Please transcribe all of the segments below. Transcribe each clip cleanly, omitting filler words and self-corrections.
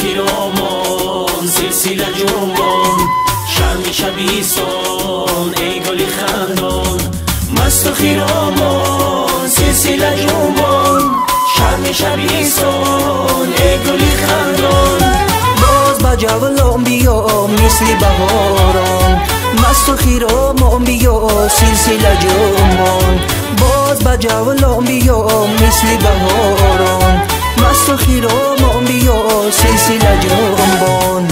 خیرامان سلسله جنبان شرم شبیستان ای گلی خندان مست و خیرامان سلسله جنبان شرم شبیستان ای گلی خندان باز با جولان بیا مثل بهاران مست و خیرامان بیا سلسله جنبان باز با جولان بیا مثل بهاران مست و خیرامان بیا سلسله جنبان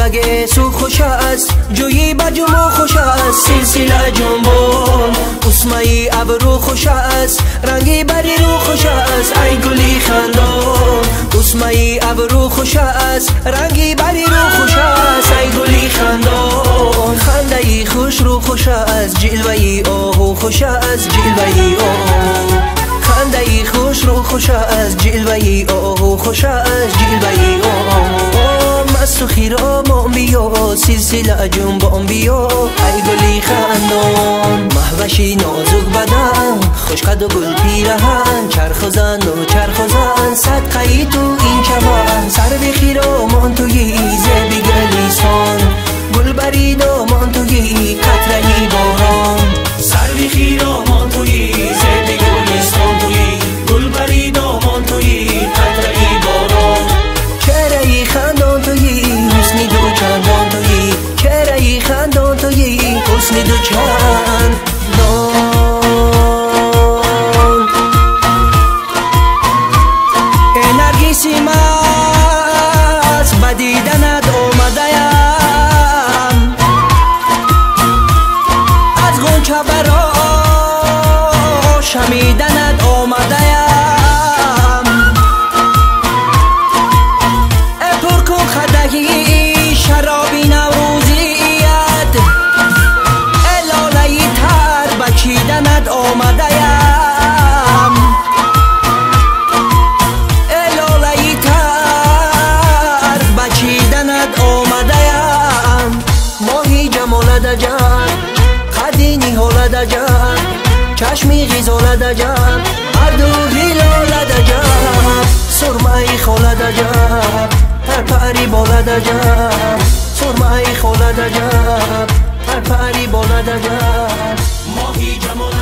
بگه سو خوش است جویی بجمو خوش است سلسله جنبان اسمایی ابرو خوش است رنگی بری رو خوش است ای گلی خندان اسمایی ابرو خوش است رنگی بری رو خوش است ای گلی خندان خنده ای خوش رو خوش است جلوه ای آهو خوش است جلوه ای آهو خنده ای خوش رو خوش است جلوه ای آهو خوش است جلوه ای آهو مست و خیرامان بیا سلسله جنبان بیا ای گلی خندان محوشی نازک بدن خوش قد و گل پیرهن چرخ و زن و چرخ و زن صدقه تو این چمن سر به خیرامان توی زب گلیستان گل بری دامان توی قطره باران سر به خیرامان توی زب گلیستان توی گل بری دامان توی قطره باران چهره خندان توی حسنی دو چندان توی چهره خندان توی حسنی دو چندان نرگسی مست بدیدنت آمده‌ام از غنچه برا شمیدنت آمده‌ام شرابی نوروزیت الالهی تر بچیدنت آمده‌ام الالهی تر بچیدنت آمده‌ام ماهی جمالت جان قدی نهالت جان چشمی غزالت جان هر دو هلالت جان سرمه خالت جان پری بالد عجب سرمه خالد عجب پری بالد عجب ماهی جمال